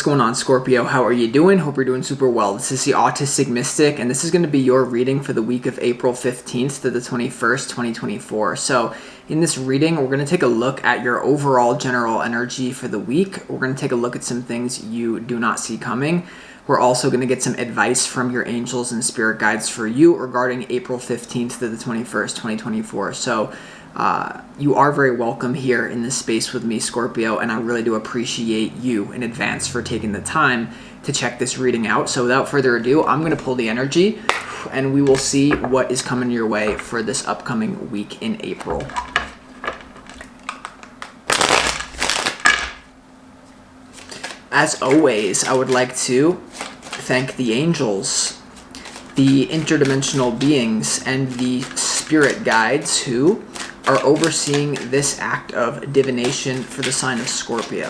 going on, Scorpio? How are you doing? Hope you're doing super well. This is the Autistic Mystic, and this is going to be your reading for the week of April 15th to the 21st, 2024. So in this reading, we're going to take a look at your overall general energy for the week. We're going to take a look at some things you do not see coming. We're also going to get some advice from your angels and spirit guides for you regarding April 15th to the 21st, 2024. So you are very welcome here in this space with me, Scorpio, and I really do appreciate you in advance for taking the time to check this reading out. So without further ado, I'm going to pull the energy and we will see what is coming your way for this upcoming week in April. As always, I would like to thank the angels, the interdimensional beings, and the spirit guides who are overseeing this act of divination for the sign of Scorpio.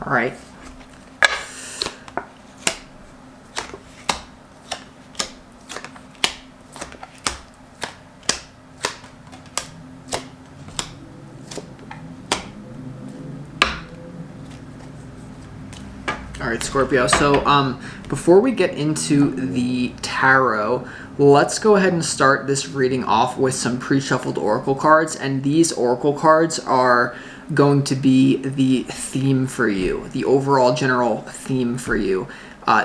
All right. All right, Scorpio. So before we get into the tarot, let's go ahead and start this reading off with some pre-shuffled oracle cards. And these oracle cards are going to be the theme for you, the overall general theme for you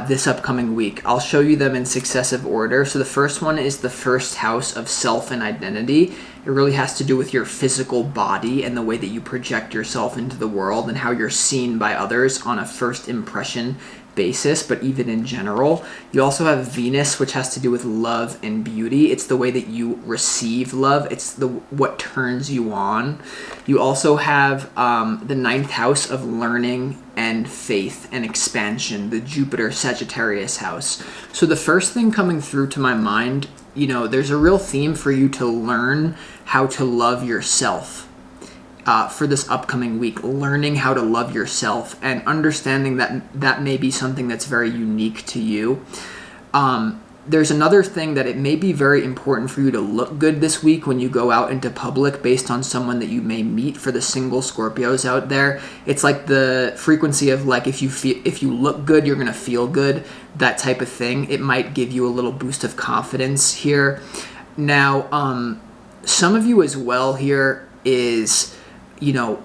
this upcoming week. I'll show you them in successive order. So the first one is the first house of self and identity. It really has to do with your physical body and the way that you project yourself into the world and how you're seen by others on a first impression basis, but even in general. You also have Venus, which has to do with love and beauty. It's the way that you receive love. It's what turns you on. You also have the ninth house of learning and faith and expansion, the Jupiter Sagittarius house. So the first thing coming through to my mind, there's a real theme for you to learn how to love yourself. For this upcoming week, learning how to love yourself and understanding that may be something that's very unique to you. There's another thing that it may be very important for you to look good this week when you go out into public based on someone that you may meet. For the single Scorpios out there, it's like the frequency of like if you look good, you're going to feel good, that type of thing. It might give you a little boost of confidence here. Now, some of you as well here is, you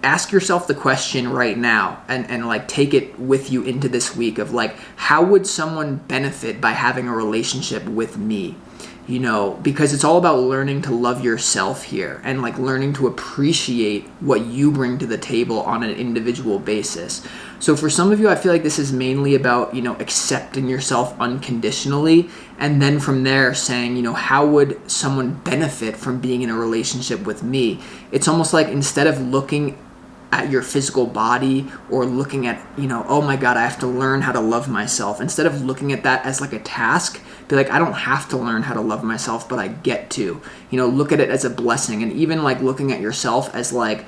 ask yourself the question right now and like take it with you into this week of like, how would someone benefit by having a relationship with me? Because it's all about learning to love yourself here and like learning to appreciate what you bring to the table on an individual basis. So for some of you, I feel like this is mainly about, accepting yourself unconditionally. And then from there saying, how would someone benefit from being in a relationship with me? It's almost like instead of looking at your physical body or looking at, oh my God, I have to learn how to love myself. Instead of looking at that as like a task, be like, I don't have to learn how to love myself, but I get to, look at it as a blessing. And even like looking at yourself as like,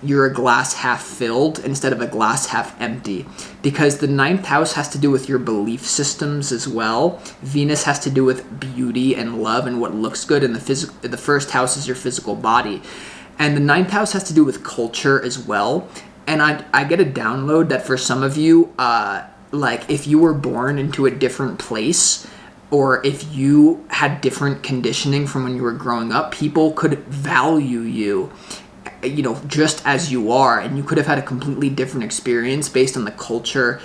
you're a glass half filled instead of a glass half empty, because the ninth house has to do with your belief systems as well. Venus has to do with beauty and love and what looks good, and the first house is your physical body, and the ninth house has to do with culture as well. And I get a download that for some of you, like if you were born into a different place, or if you had different conditioning from when you were growing up, people could value you just as you are, and you could have had a completely different experience based on the culture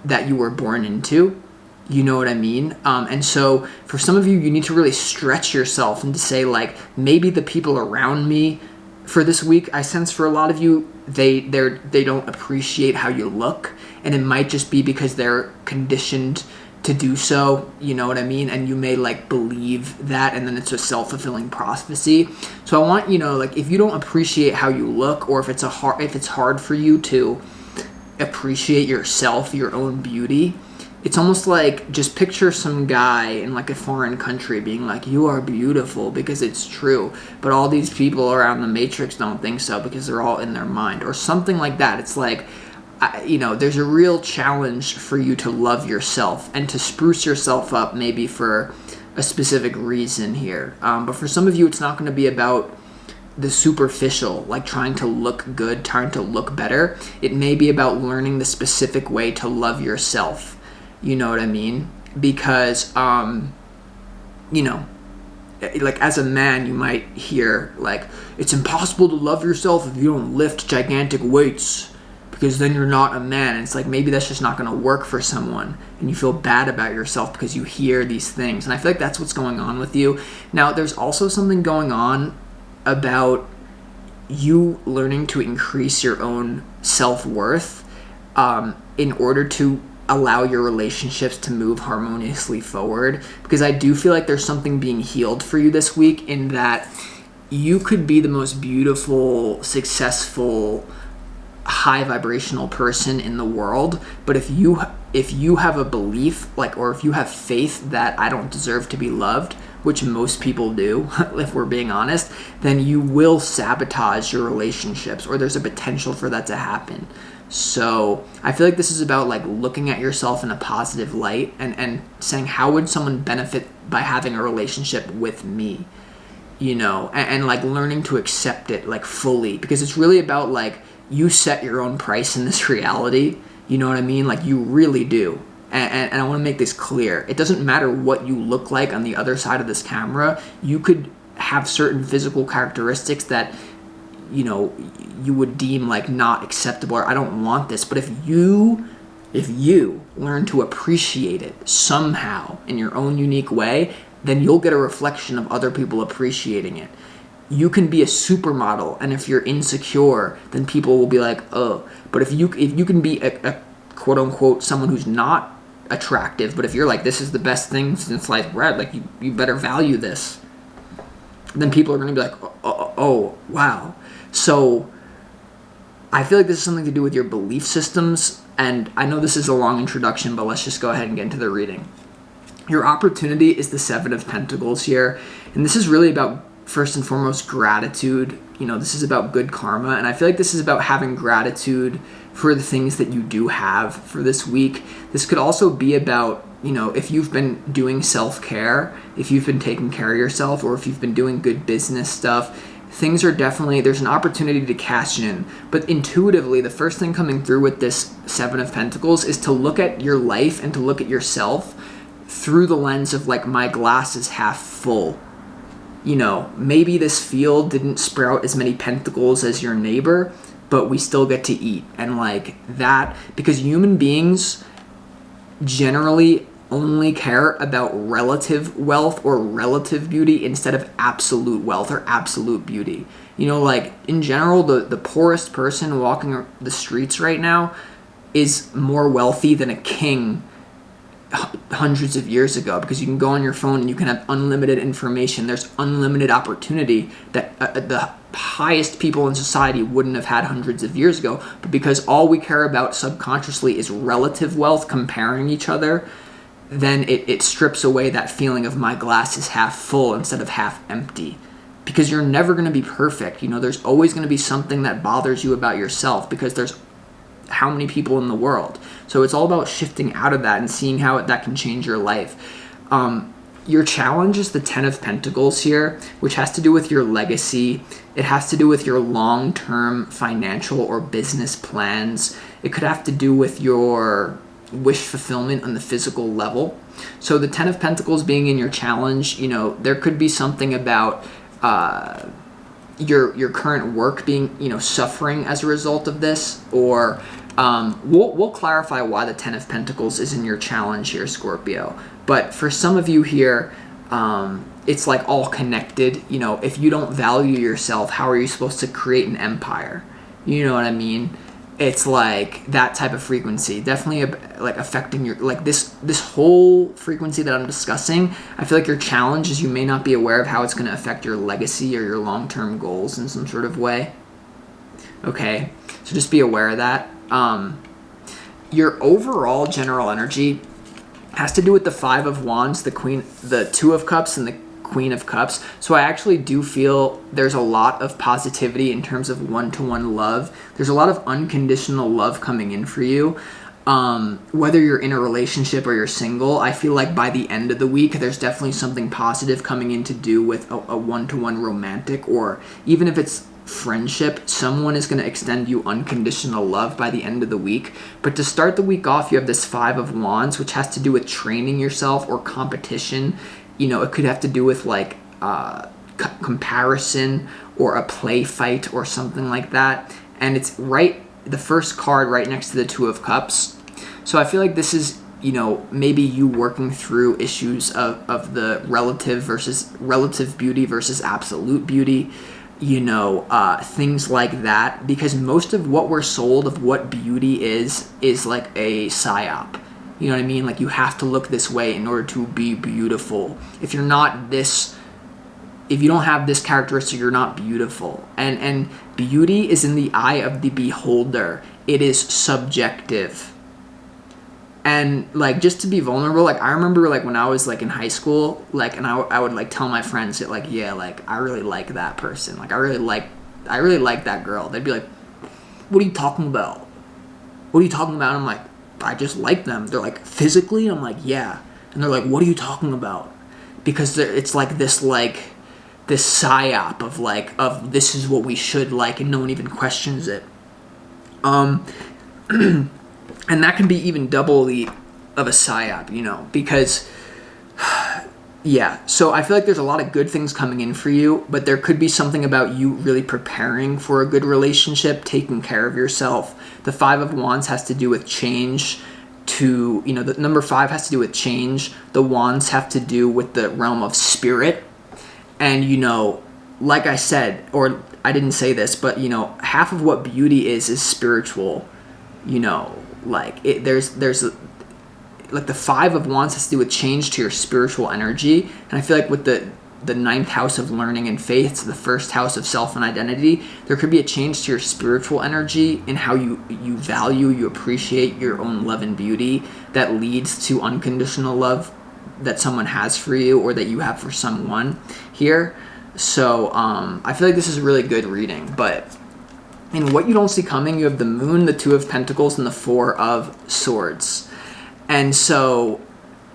that you were born into. You know what I mean? And so for some of you, you need to really stretch yourself and to say like, maybe the people around me for this week, I sense for a lot of you, they don't appreciate how you look, and it might just be because they're conditioned to do so, you know what I mean? And you may like believe that, and then it's a self-fulfilling prophecy. So I want, like, if you don't appreciate how you look, or if it's hard for you to appreciate yourself, your own beauty, it's almost like just picture some guy in like a foreign country being like, you are beautiful, because it's true, but all these people around the matrix don't think so because they're all in their mind, or something like that. It's like, there's a real challenge for you to love yourself and to spruce yourself up, maybe for a specific reason here. But for some of you, it's not going to be about the superficial, like trying to look good, trying to look better. It may be about learning the specific way to love yourself. You know what I mean? Because, like as a man, you might hear like, it's impossible to love yourself if you don't lift gigantic weights, because then you're not a man. And it's like, maybe that's just not going to work for someone, and you feel bad about yourself because you hear these things. And I feel like that's what's going on with you. Now, there's also something going on about you learning to increase your own self-worth in order to allow your relationships to move harmoniously forward. Because I do feel like there's something being healed for you this week, in that you could be the most beautiful, successful, high vibrational person in the world, but if you have a belief, like, or if you have faith that I don't deserve to be loved, which most people do, if we're being honest, then you will sabotage your relationships, or there's a potential for that to happen. So I feel like this is about like looking at yourself in a positive light, and saying, how would someone benefit by having a relationship with me? And like learning to accept it like fully, because it's really about like, you set your own price in this reality. You know what I mean? Like, you really do. And I want to make this clear. It doesn't matter what you look like on the other side of this camera. You could have certain physical characteristics that, you would deem like not acceptable, or I don't want this. But if you learn to appreciate it somehow in your own unique way, then you'll get a reflection of other people appreciating it. You can be a supermodel, and if you're insecure, then people will be like, oh. But if you can be a quote unquote someone who's not attractive, but if you're like, this is the best thing since sliced bread, like you better value this, then people are going to be like, oh, wow. So I feel like this is something to do with your belief systems, and I know this is a long introduction, but let's just go ahead and get into the reading. Your opportunity is the Seven of Pentacles here, and this is really about, first and foremost, gratitude. This is about good karma, and I feel like this is about having gratitude for the things that you do have for this week. This could also be about, if you've been doing self-care, if you've been taking care of yourself, or if you've been doing good business stuff. Things are definitely, there's an opportunity to cash in. But intuitively, the first thing coming through with this Seven of Pentacles is to look at your life and to look at yourself through the lens of like, my glass is half full. Maybe this field didn't sprout as many pentacles as your neighbor, but we still get to eat. And like that, because human beings generally only care about relative wealth or relative beauty instead of absolute wealth or absolute beauty. Like in general, the poorest person walking the streets right now is more wealthy than a king hundreds of years ago, because you can go on your phone and you can have unlimited information. There's unlimited opportunity that the highest people in society wouldn't have had hundreds of years ago. But because all we care about subconsciously is relative wealth, comparing each other, then it strips away that feeling of my glass is half full instead of half empty. Because you're never going to be perfect. There's always going to be something that bothers you about yourself, because there's how many people in the world. So it's all about shifting out of that and seeing how that can change your life. Your challenge is the Ten of Pentacles here, which has to do with your legacy. It has to do with your long-term financial or business plans. It could have to do with your wish fulfillment on the physical level. So the Ten of Pentacles being in your challenge, there could be something about your current work being, suffering as a result of this, or we'll clarify why the Ten of Pentacles is in your challenge here, Scorpio. But for some of you here, it's like all connected. If you don't value yourself, how are you supposed to create an empire? You know what I mean? it's like that type of frequency, definitely like affecting your, like this whole frequency that I'm discussing. I feel like your challenge is you may not be aware of how it's going to affect your legacy or your long-term goals in some sort of way. Okay, so just be aware of that. Your overall general energy has to do with the Five of Wands, the Two of Cups, and the Queen of Cups. So I actually do feel there's a lot of positivity in terms of one-to-one love. There's a lot of unconditional love coming in for you. Whether you're in a relationship or you're single, I feel like by the end of the week, there's definitely something positive coming in to do with a one-to-one romantic, or even if it's friendship, someone is going to extend you unconditional love by the end of the week. But to start the week off, you have this Five of Wands, which has to do with training yourself or competition. You know, it could have to do with like comparison or a play fight or something like that. And it's the first card right next to the Two of Cups. So I feel like this is, you know, maybe you working through issues of the relative beauty versus absolute beauty, you know, things like that. Because most of what we're sold of what beauty is like a psyop. You know what I mean? Like, you have to look this way in order to be beautiful. If you don't have this characteristic, you're not beautiful. And beauty is in the eye of the beholder. It is subjective. And like, just to be vulnerable, like I remember like when I was like in high school, like, and I would like tell my friends that like, yeah, like I really like that person. Like I really like that girl. They'd be like, what are you talking about? What are you talking about? And I'm like, I just like them. They're like, physically? I'm like, yeah. And they're like, what are you talking about? Because it's like this psyop of this is what we should like, and no one even questions it. And that can be even doubly of a psyop, you know, because yeah. So I feel like there's a lot of good things coming in for you, but there could be something about you really preparing for a good relationship, taking care of yourself. The Five of Wands has to do with change to, you know, the number 5 has to do with change. The Wands have to do with the realm of spirit. And, you know, like I said, or I didn't say this, but, you know, half of what beauty is spiritual. You know, like there's like the Five of Wands has to do with change to your spiritual energy. And I feel like with the 9th house of learning and faith, so the 1st house of self and identity, there could be a change to your spiritual energy in how you value, you appreciate your own love and beauty, that leads to unconditional love that someone has for you or that you have for someone here. So I feel like this is a really good reading. But in what you don't see coming, you have the Moon, the Two of Pentacles, and the Four of Swords. And so,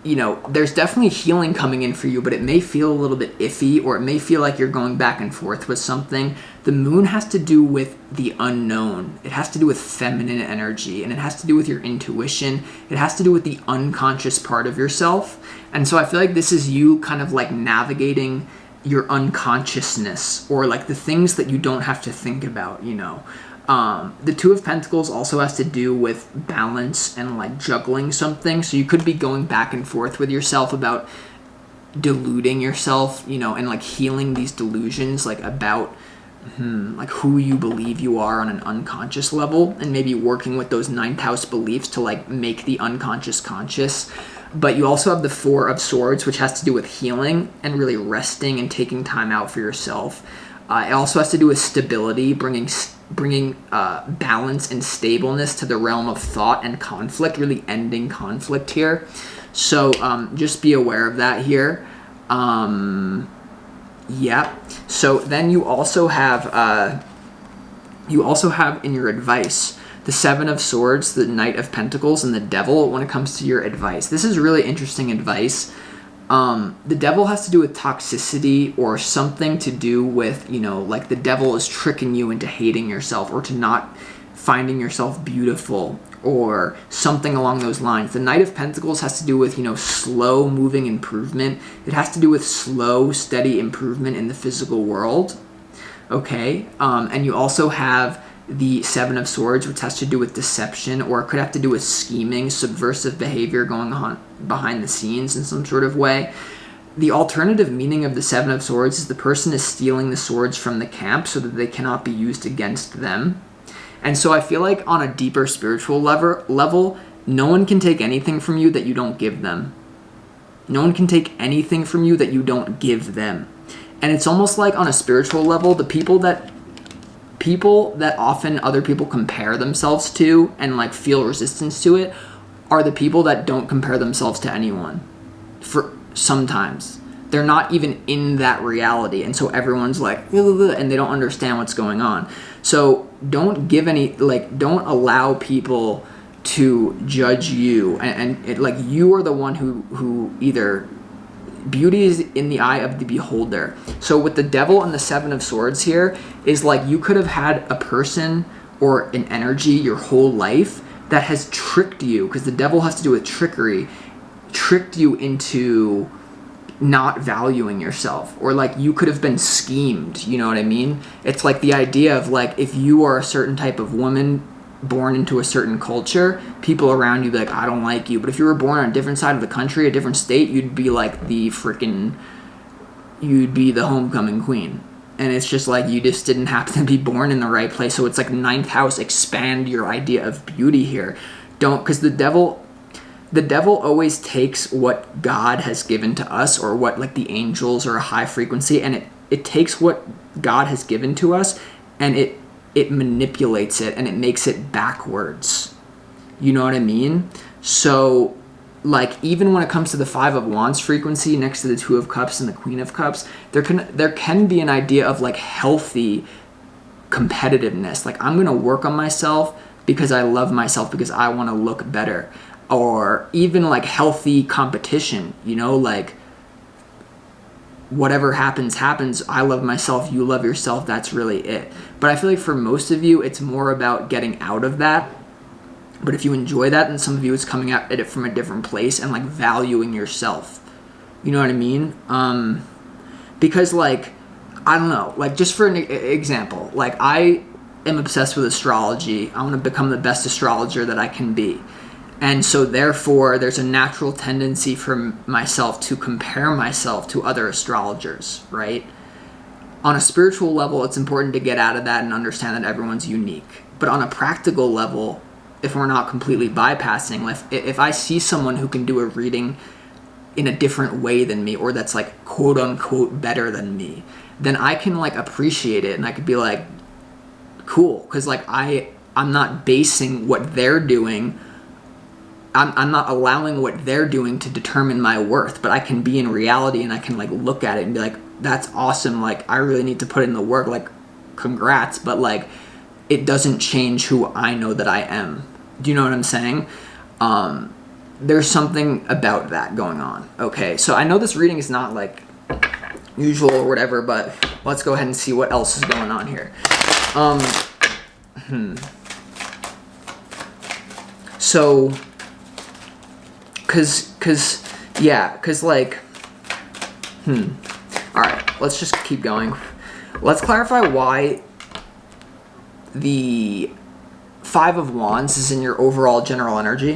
you know, there's definitely healing coming in for you, but it may feel a little bit iffy, or it may feel like you're going back and forth with something. The Moon has to do with the unknown. It has to do with feminine energy, and it has to do with your intuition. It has to do with the unconscious part of yourself. And so I feel like this is you kind of like navigating your unconsciousness, or like the things that you don't have to think about, you know. The Two of Pentacles also has to do with balance and like juggling something. So you could be going back and forth with yourself about deluding yourself, you know, and like healing these delusions, like about like who you believe you are on an unconscious level, and maybe working with those 9th house beliefs to like make the unconscious conscious. But you also have the Four of Swords, which has to do with healing and really resting and taking time out for yourself. It also has to do with stability, bringing balance and stableness to the realm of thought and conflict, really ending conflict here. So just be aware of that here. Yeah. So then you also have in your advice the Seven of Swords, the Knight of Pentacles, and the Devil when it comes to your advice. This is really interesting advice. The Devil has to do with toxicity, or something to do with, you know, like the devil is tricking you into hating yourself, or to not finding yourself beautiful, or something along those lines. The Knight of Pentacles has to do with, you know, slow moving improvement. It has to do with slow, steady improvement in the physical world. Okay. And you also have the Seven of Swords, which has to do with deception, or it could have to do with scheming, subversive behavior going on behind the scenes in some sort of way. The alternative meaning of the Seven of Swords is the person is stealing the swords from the camp so that they cannot be used against them. And so I feel like on a deeper spiritual level, no one can take anything from you that you don't give them. No one can take anything from you that you don't give them. And it's almost like on a spiritual level, the people that often other people compare themselves to and like feel resistance to it are the people that don't compare themselves to anyone. For sometimes they're not even in that reality, and so everyone's like, and they don't understand what's going on. So don't allow people to judge you, and like you are the one who either beauty is in the eye of the beholder. So with the Devil and the Seven of Swords here is like you could have had a person or an energy your whole life that has tricked you, because the Devil has to do with trickery, tricked you into not valuing yourself, or like you could have been schemed, you know what I mean? It's like the idea of like if you are a certain type of woman born into a certain culture, people around you be like, I don't like you. But if you were born on a different side of the country, a different state, you'd be like you'd be the homecoming queen. And it's just like you just didn't happen to be born in the right place. So it's like ninth house, expand your idea of beauty here. Because the devil always takes what God has given to us, or what like the angels or a high frequency, and it takes what God has given to us and it manipulates it and it makes it backwards. You know what I mean? So like even when it comes to the Five of Wands frequency next to the Two of Cups and the Queen of Cups, there can be an idea of like healthy competitiveness. Like I'm going to work on myself because I love myself, because I want to look better. Or even like healthy competition, you know, like whatever happens, I love myself, you love yourself, that's really it. But I feel like for most of you, it's more about getting out of that. But if you enjoy that, then some of you, it's coming at it from a different place and like valuing yourself. You know what I mean? Because like, I don't know, like just for an example, like I am obsessed with astrology. I want to become the best astrologer that I can be. And so therefore, there's a natural tendency for myself to compare myself to other astrologers, right? On a spiritual level, it's important to get out of that and understand that everyone's unique. But on a practical level, if we're not completely bypassing, if I see someone who can do a reading in a different way than me, or that's like quote unquote better than me, then I can like appreciate it, and I could be like, cool, because like I'm not basing what they're doing, I'm not allowing what they're doing to determine my worth, but I can be in reality and I can like look at it and be like, that's awesome, like I really need to put in the work, like congrats, but like it doesn't change who I know that I am. Do you know what I'm saying? There's something about that going on. Okay, so I know this reading is not like usual or whatever, but let's go ahead and see what else is going on here. So cause like, all right, let's just keep going. Let's clarify why the Five of Wands is in your overall general energy.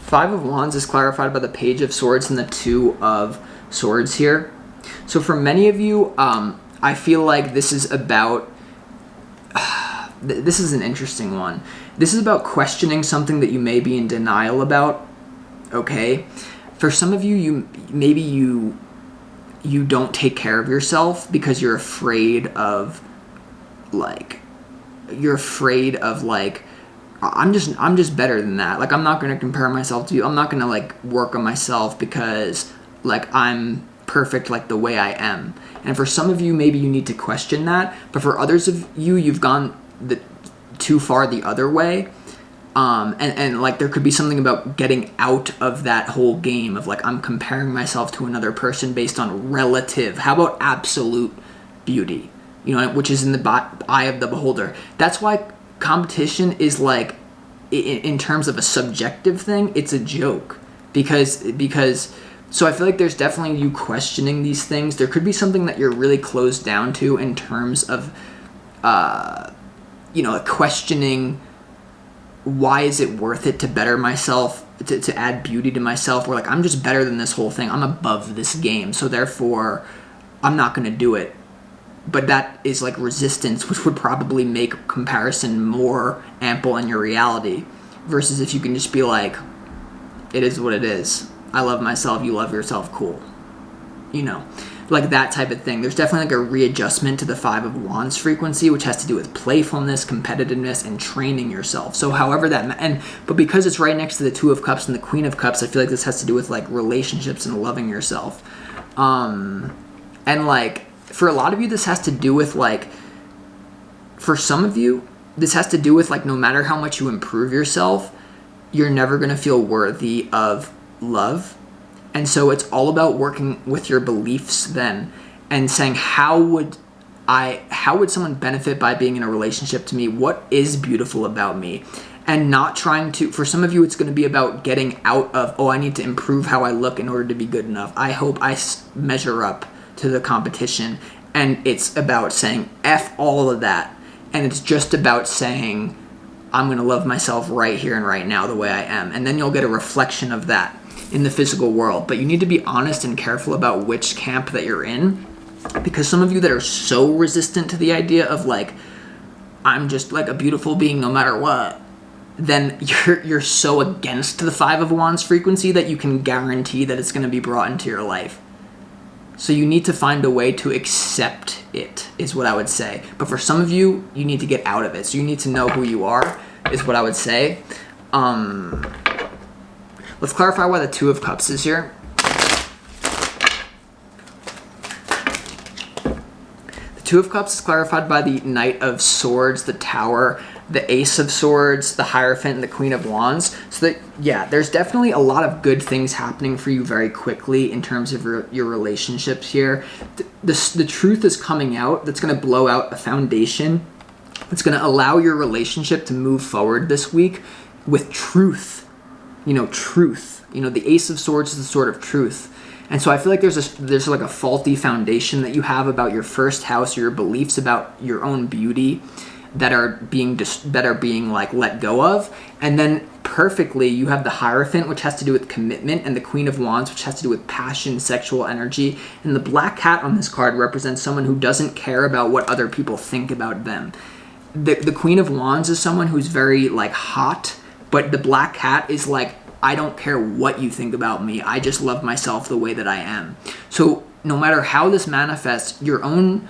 Five of Wands is clarified by the Page of Swords and the Two of Swords here. So for many of you, I feel like this is about, this is an interesting one. This is about questioning something that you may be in denial about, okay? For some of you, maybe you don't take care of yourself because you're afraid of like, I'm just better than that. Like, I'm not going to compare myself to you. I'm not going to like work on myself because like I'm perfect like the way I am. And for some of you, maybe you need to question that. But for others of you, you've gone too far the other way. And like there could be something about getting out of that whole game of like I'm comparing myself to another person based on relative. How about absolute beauty? You know, which is in the eye of the beholder. That's why competition is like, in terms of a subjective thing, it's a joke. Because so I feel like there's definitely you questioning these things. There could be something that you're really closed down to in terms of, questioning, why is it worth it to better myself, to add beauty to myself? Or like, I'm just better than this whole thing. I'm above this game. So therefore, I'm not going to do it. But that is like resistance, which would probably make comparison more ample in your reality, versus if you can just be like, it is what it is. I love myself, you love yourself, cool. You know, like that type of thing. There's definitely like a readjustment to the Five of Wands frequency, which has to do with playfulness, competitiveness, and training yourself. So however that, but because it's right next to the Two of Cups and the Queen of Cups, I feel like this has to do with like relationships and loving yourself. And like, for a lot of you, this has to do with like, for some of you, this has to do with like, no matter how much you improve yourself, you're never going to feel worthy of love. And so it's all about working with your beliefs then and saying, how would someone benefit by being in a relationship to me? What is beautiful about me? And not trying to, for some of you, it's going to be about getting out of, I need to improve how I look in order to be good enough. I hope I measure up to the competition. And it's about saying F all of that. And it's just about saying, I'm going to love myself right here and right now the way I am. And then you'll get a reflection of that in the physical world. But you need to be honest and careful about which camp that you're in. Because some of you that are so resistant to the idea of like, I'm just like a beautiful being no matter what, then you're so against the Five of Wands frequency that you can guarantee that it's going to be brought into your life. So you need to find a way to accept it, is what I would say. But for some of you, you need to get out of it. So you need to know who you are, is what I would say. Let's clarify why the Two of Cups is here. The Two of Cups is clarified by the Knight of Swords, the Tower, the Ace of Swords, the Hierophant, and the Queen of Wands. So that, yeah, there's definitely a lot of good things happening for you very quickly in terms of your relationships here. The truth is coming out that's going to blow out a foundation. It's going to allow your relationship to move forward this week with truth. Truth. The Ace of Swords is the sword of truth. And so I feel like there's like a faulty foundation that you have about your first house, your beliefs about your own beauty, that are being like let go of. And then perfectly you have the Hierophant, which has to do with commitment, and the Queen of Wands, which has to do with passion, sexual energy. And the black cat on this card represents someone who doesn't care about what other people think about them. The Queen of Wands is someone who's very like hot, but the black cat is like, I don't care what you think about me, I just love myself the way that I am. So no matter how this manifests, your own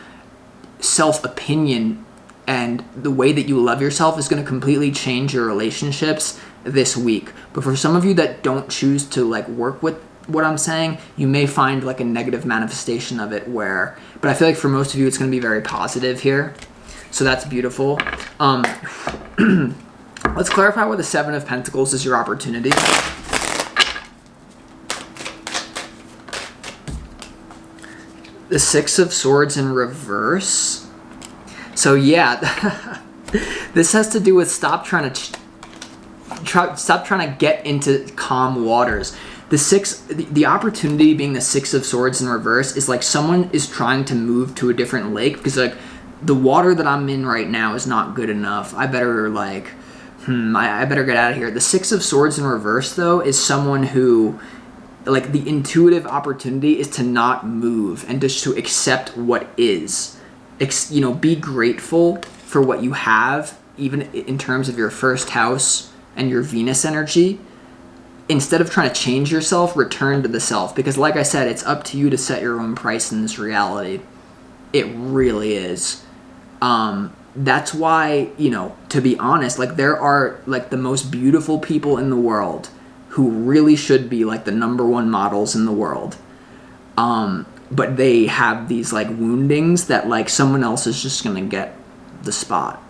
self-opinion and the way that you love yourself is going to completely change your relationships this week. But for some of you that don't choose to like work with what I'm saying, you may find like a negative manifestation of it but I feel like for most of you, it's going to be very positive here. So that's beautiful. Let's clarify why the Seven of Pentacles is your opportunity. The Six of Swords in reverse. So yeah, this has to do with stop trying to get into calm waters. The opportunity being the Six of Swords in reverse is like someone is trying to move to a different lake because like the water that I'm in right now is not good enough. I better like, I better get out of here. The Six of Swords in reverse though is someone who, like, the intuitive opportunity is to not move and just to accept what is. Be grateful for what you have, even in terms of your first house and your Venus energy. Instead of trying to change yourself, return to the self. Because like I said, it's up to you to set your own price in this reality. It really is. That's why, to be honest, like there are like the most beautiful people in the world who really should be like the number one models in the world. But they have these like woundings that like someone else is just going to get the spot.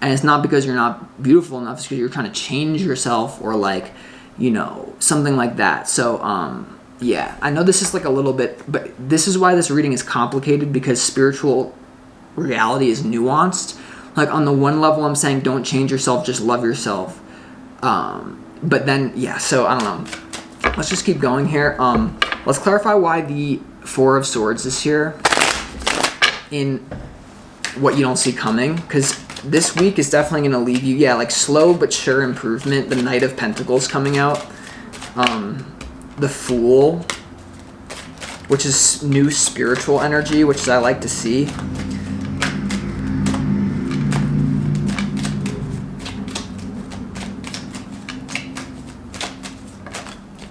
And it's not because you're not beautiful enough, it's because you're trying to change yourself or like, something like that. So, yeah, I know this is like a little bit, but this is why this reading is complicated, because spiritual reality is nuanced. Like on the one level, I'm saying don't change yourself, just love yourself. But then, yeah, so I don't know. Let's just keep going here. Let's clarify why the Four of Swords is here in what you don't see coming, because this week is definitely going to leave you, like slow but sure improvement. The Knight of Pentacles coming out. The Fool, which is new spiritual energy, which I like to see.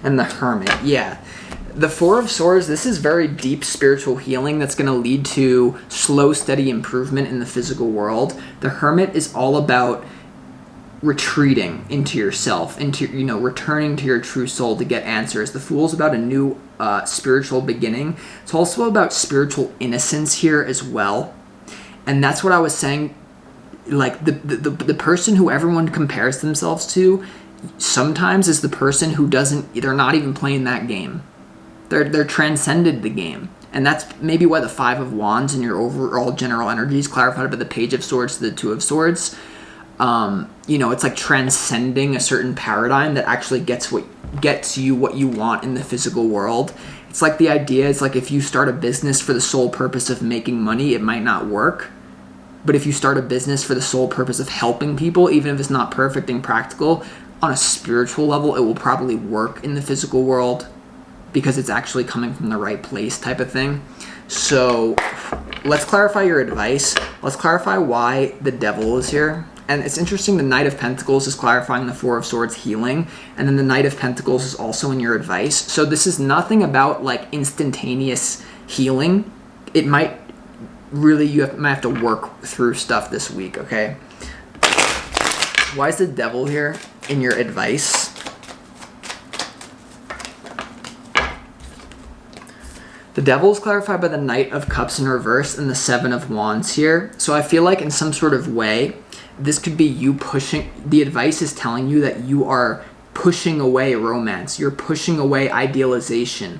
And the Hermit, yeah. The Four of Swords, this is very deep spiritual healing that's going to lead to slow, steady improvement in the physical world. The Hermit is all about retreating into yourself, into, you know, returning to your true soul to get answers. The Fool is about a new spiritual beginning. It's also about spiritual innocence here as well. And that's what I was saying. Like, the person who everyone compares themselves to sometimes is the person who they're not even playing that game. They're transcended the game. And that's maybe why the Five of Wands in your overall general energy is clarified by the Page of Swords to the Two of Swords. You know, it's like transcending a certain paradigm that actually gets you what you want in the physical world. It's like the idea is like if you start a business for the sole purpose of making money, it might not work. But if you start a business for the sole purpose of helping people, even if it's not perfect and practical, on a spiritual level, it will probably work in the physical world because it's actually coming from the right place type of thing. So let's clarify your advice. Let's clarify why the Devil is here. And it's interesting, the Knight of Pentacles is clarifying the Four of Swords healing, and then the Knight of Pentacles is also in your advice. So this is nothing about like instantaneous healing. It might really, might have to work through stuff this week, okay? Why is the Devil here in your advice? The Devil is clarified by the Knight of Cups in reverse and the Seven of Wands here. So I feel like in some sort of way, this could be you pushing, the advice is telling you that you are pushing away romance. You're pushing away idealization.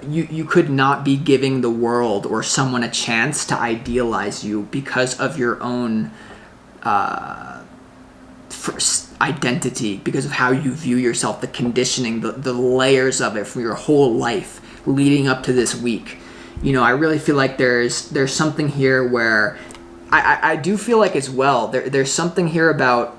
You could not be giving the world or someone a chance to idealize you because of your own identity, because of how you view yourself, the conditioning, the layers of it from your whole life leading up to this week. You know, I really feel like there's something here where I do feel like as well, there's something here about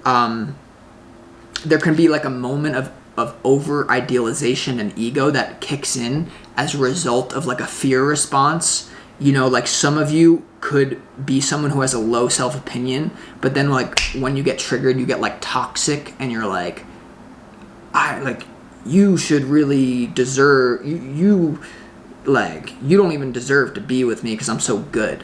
there can be like a moment of over idealization and ego that kicks in as a result of like a fear response. You know, like some of you could be someone who has a low self-opinion, but then like when you get triggered, you get like toxic and you're like, you should really deserve, you don't even deserve to be with me because I'm so good.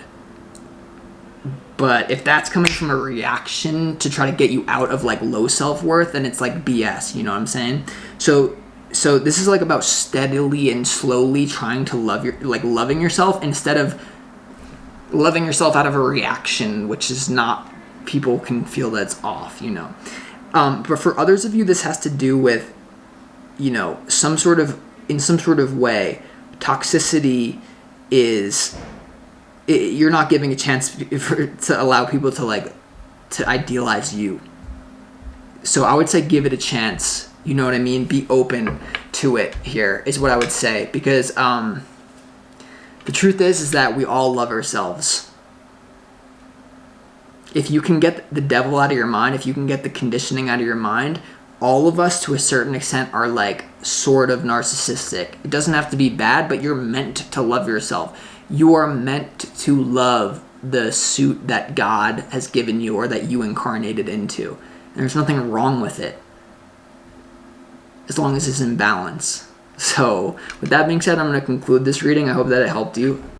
But if that's coming from a reaction to try to get you out of like low self-worth, then it's like BS, you know what I'm saying? So this is like about steadily and slowly trying to loving yourself instead of loving yourself out of a reaction, which is not, people can feel that's off, you know. But for others of you, this has to do with, you know, in some sort of way, toxicity is, you're not giving a chance to allow people to idealize you. So I would say give it a chance. You know what I mean? Be open to it here is what I would say. Because the truth is that we all love ourselves. If you can get the devil out of your mind, if you can get the conditioning out of your mind, all of us to a certain extent are like sort of narcissistic. It doesn't have to be bad, but you're meant to love yourself. You are meant to love the suit that God has given you or that you incarnated into. And there's nothing wrong with it, as long as it's in balance. So with that being said, I'm going to conclude this reading. I hope that it helped you.